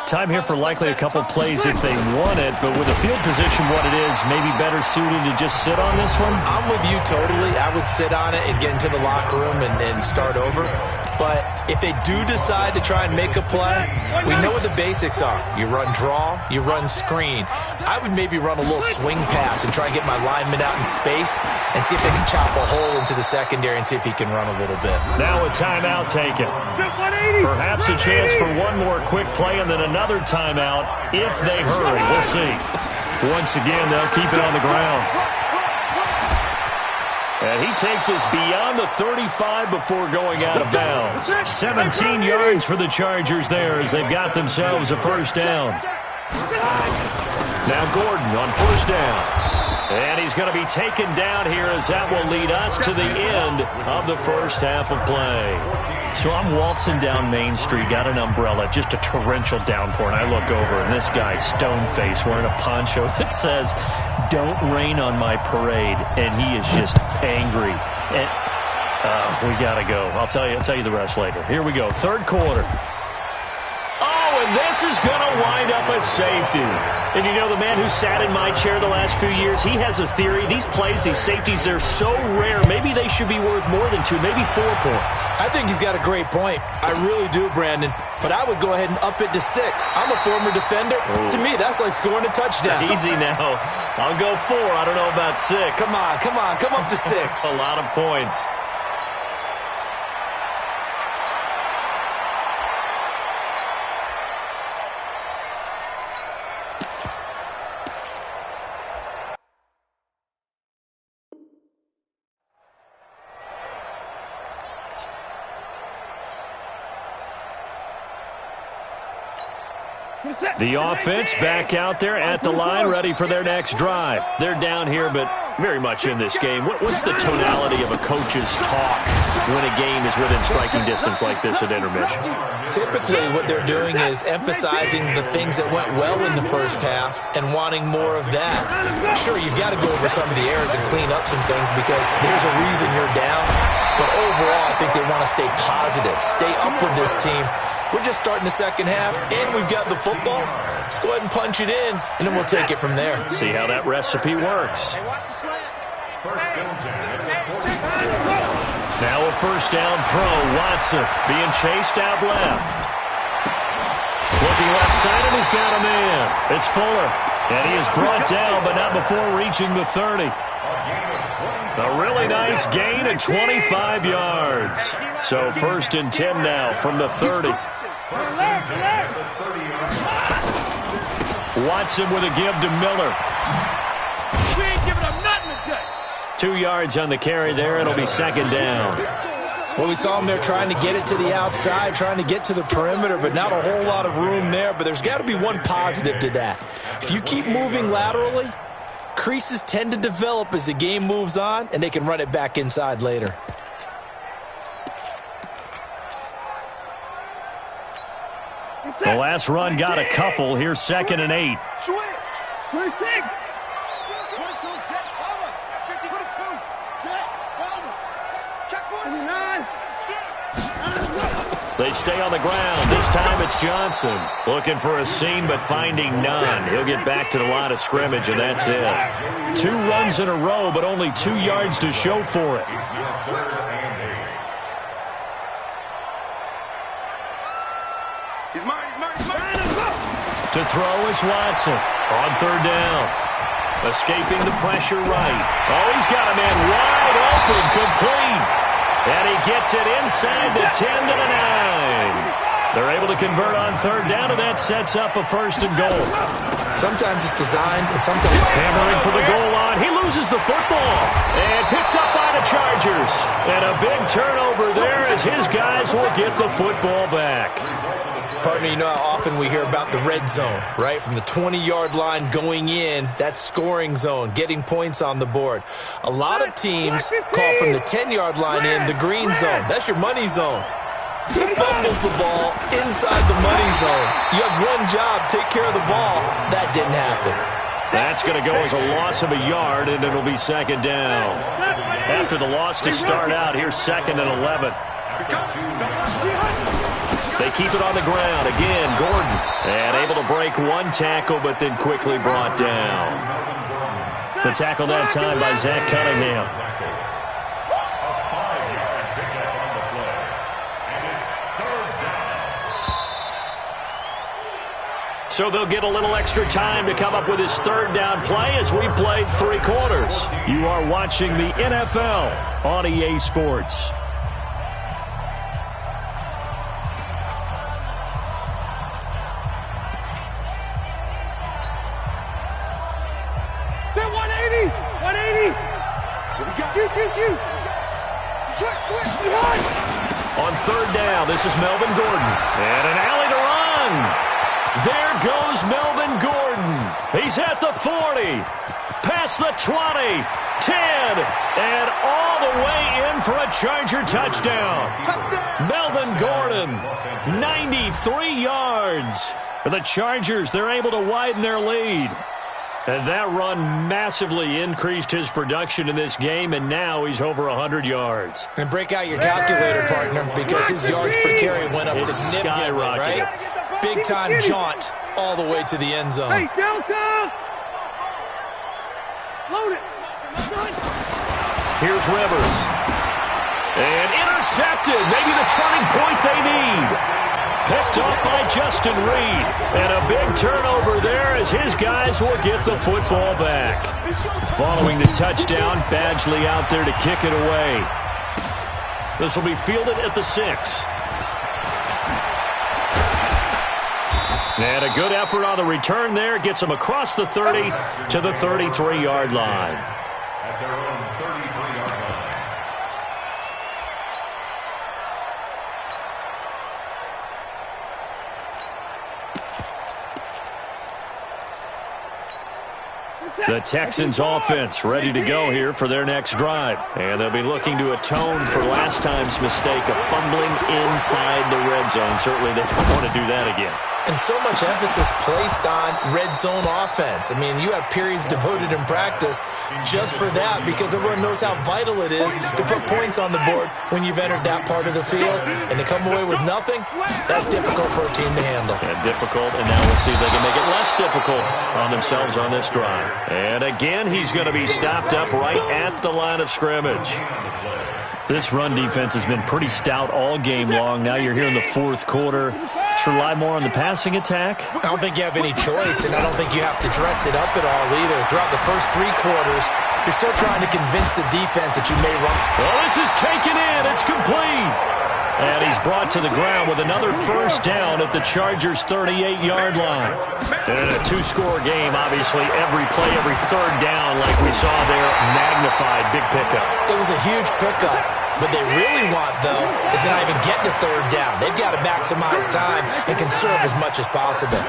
Time here for likely a couple plays if they want it, but with the field position what it is, maybe better suited to just sit on this one? I'm with you totally. I would sit on it and get into the locker room and start over. But if they do decide to try and make a play, we know what the basics are. You run draw, you run screen. I would maybe run a little swing pass and try and get my lineman out in space and see if they can chop a hole into the secondary and see if he can run a little bit. Now a timeout taken. Perhaps a chance for one more quick play and then another timeout if they hurry. We'll see. Once again, they'll keep it on the ground. And he takes us beyond the 35 before going out of bounds. 17 yards for the Chargers there as they've got themselves a first down. Now Gordon on first down. And he's going to be taken down here as that will lead us to the end of the first half of play. So I'm waltzing down Main Street, got an umbrella, just a torrential downpour, and I look over, and this guy, stone-faced, wearing a poncho that says, "Don't rain on my parade," and he is just angry. And we got to go. I'll tell you the rest later. Here we go, third quarter. Oh, and this is going to wind up a safety. And you know, the man who sat in my chair the last few years, he has a theory. These plays, these safeties, they're so rare. Maybe they should be worth more than 2, maybe 4 points. I think he's got a great point. I really do, Brandon. But I would go ahead and up it to 6. I'm a former defender. To me, that's like scoring a touchdown. Easy now. I'll go 4. I don't know about 6. Come on. Come up to 6. A lot of points. The offense back out there at the line, ready for their next drive. They're down here, but very much in this game. What's the tonality of a coach's talk when a game is within striking distance like this at intermission? Typically, what they're doing is emphasizing the things that went well in the first half and wanting more of that. Sure, you've got to go over some of the errors and clean up some things because there's a reason you're down. But overall, I think they want to stay positive, stay up with this team. We're just starting the second half, and we've got the football. Let's go ahead and punch it in, and then we'll take it from there. See how that recipe works. Now a first down throw. Watson being chased out left. Looking left side, and he's got a man. It's Fuller, and he is brought down, but not before reaching the 30. A really nice gain of 25 yards. So first and 10 now from the 30. Watson with a give to Miller. We ain't giving up nothing today. 2 yards on the carry there. It'll be second down. Well, we saw him there trying to get it to the outside, trying to get to the perimeter, but not a whole lot of room there. But there's got to be one positive to that. If you keep moving laterally, creases tend to develop as the game moves on, and they can run it back inside later. The last run got a couple. Here's second and 8. They stay on the ground. This time it's Johnson. Looking for a seam, but finding none. He'll get back to the line of scrimmage, and that's it. 2 runs in a row, but only 2 yards to show for it. To throw is Watson on third down. Escaping the pressure right. Oh, he's got a man wide open, complete. And he gets it inside the 10 to the 9. They're able to convert on third down, and that sets up a first and goal. Sometimes it's designed, and sometimes... Hammering for the goal line. He loses the football. And picked up by the Chargers. And a big turnover there as his guys will get the football back. Partner, you know how often we hear about the red zone, right? From the 20-yard line going in, that's scoring zone, getting points on the board. A lot of teams call from the 10-yard line in the green zone. That's your money zone. He fumbles the ball inside the money zone. You have one job, take care of the ball. That didn't happen. That's going to go as a loss of a yard, and it'll be second down. After the loss to start out, here's second and 11. They keep it on the ground. Again, Gordon. And able to break one tackle, but then quickly brought down. The tackle that time by Zach Cunningham. So they'll get a little extra time to come up with his third down play as we played 3 quarters. You are watching the NFL on EA Sports. On third down, this is Melvin Gordon. And an alley to run. There goes Melvin Gordon. He's at the 40. Past the 20. 10. And all the way in for a Charger touchdown. Melvin Gordon, 93 yards. For the Chargers, they're able to widen their lead. And that run massively increased his production in this game, and now he's over 100 yards. And break out your calculator, partner, because his yards per carry went up significantly, right? Big-time jaunt all the way to the end zone. Hey, Delta! Load it. Here's Rivers. And intercepted. Maybe the turning point they need. Picked off by Justin Reed. And a big turnover there as his guys will get the football back. Following the touchdown, Badgley out there to kick it away. This will be fielded at the 6. And a good effort on the return there. Gets him across the 30 to the 33-yard line. At their own 33-yard line. The Texans offense ready to go here for their next drive. And they'll be looking to atone for last time's mistake of fumbling inside the red zone. Certainly they don't want to do that again. And so much emphasis placed on red zone offense. I mean, you have periods devoted in practice just for that because everyone knows how vital it is to put points on the board when you've entered that part of the field. And to come away with nothing, that's difficult for a team to handle. And difficult, and now we'll see if they can make it less difficult on themselves on this drive. And again, he's going to be stopped up right at the line of scrimmage. This run defense has been pretty stout all game long. Now you're here in the 4th quarter. Should rely more on the passing attack? I don't think you have any choice, and I don't think you have to dress it up at all either. Throughout the first 3 quarters, you're still trying to convince the defense that you may run. Well, this is taken in. It's complete. And he's brought to the ground with another first down at the Chargers' 38-yard line. And in a 2-score game, obviously, every play, every third down, like we saw there, magnified. Big pickup. It was a huge pickup. What they really want, though, is to not even get to third down. They've got to maximize time and conserve as much as possible.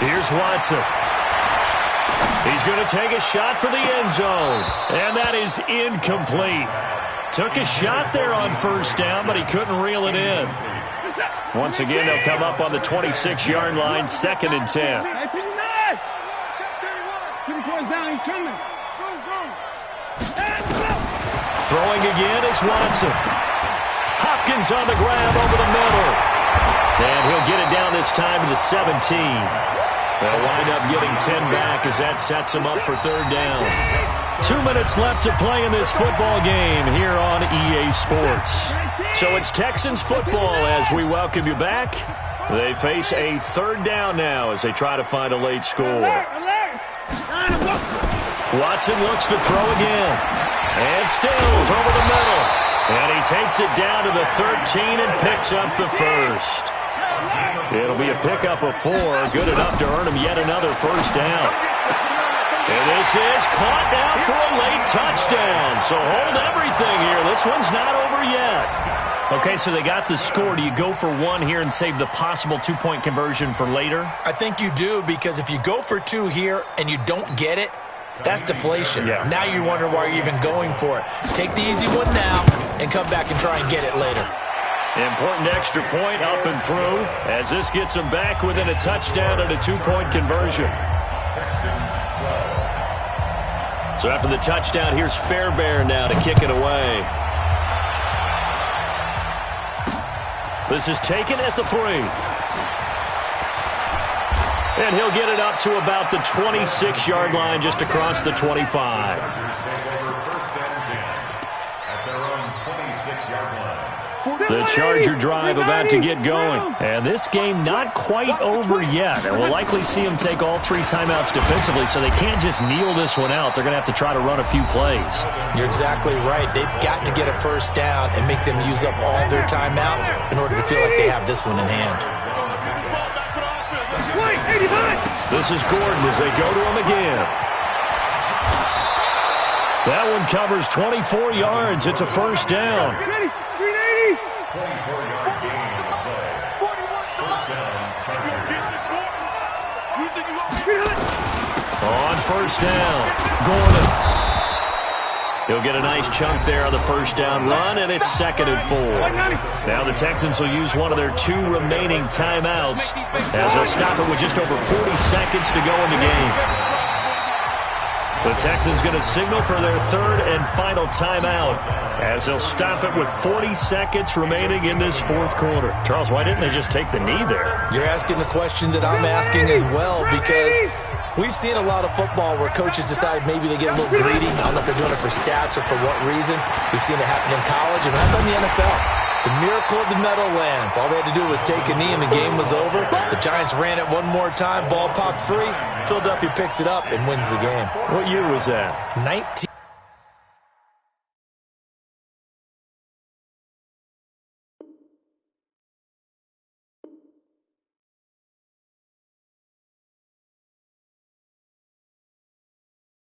Here's Watson. He's going to take a shot for the end zone. And that is incomplete. Took a shot there on first down, but he couldn't reel it in. Once again, they'll come up on the 26-yard line, 2nd and 10. Throwing again is Watson. Hopkins on the grab over the middle. And he'll get it down this time to the 17. They'll wind up getting 10 back as that sets him up for third down. 2 minutes left to play in this football game here on EA Sports. So it's Texans football as we welcome you back. They face a third down now as they try to find a late score. Watson looks to throw again. And Stills over the middle. And he takes it down to the 13 and picks up the first. It'll be a pickup of 4. Good enough to earn him yet another first down. And this is caught now for a late touchdown. So hold everything here. This one's not over yet. Okay, so they got the score. Do you go for 1 here and save the possible 2-point conversion for later? I think you do, because if you go for 2 here and you don't get it, that's deflation. Yeah. Now you wonder why you're even going for it. Take the easy one now and come back and try and get it later. Important extra point up and through as this gets them back within a touchdown and a 2-point conversion. So after the touchdown, here's Fairbairn now to kick it away. This is taken at the 3. And he'll get it up to about the 26-yard line, just across the 25. The Charger drive about to get going. And this game not quite over yet. And we'll likely see them take all 3 timeouts defensively, so they can't just kneel this one out. They're going to have to try to run a few plays. You're exactly right. They've got to get a first down and make them use up all their timeouts in order to feel like they have this one in hand. This is Gordon as they go to him again. That one covers 24 yards. It's a first down. 24-yard gain on the play. First down, Chargers. On first down, Gordon. He'll get a nice chunk there on the first down run, and it's 2nd and 4. Now the Texans will use one of their 2 remaining timeouts as they'll stop it with just over 40 seconds to go in the game. The Texans going to signal for their 3rd and final timeout as they'll stop it with 40 seconds remaining in this 4th quarter. Charles, why didn't they just take the knee there? You're asking the question that I'm asking as well, because we've seen a lot of football where coaches decide maybe they get a little greedy. I don't know if they're doing it for stats or for what reason. We've seen it happen in college and happen in the NFL. The miracle of the Meadowlands. All they had to do was take a knee and the game was over. The Giants ran it one more time. Ball popped free. Philadelphia picks it up and wins the game. What year was that? 19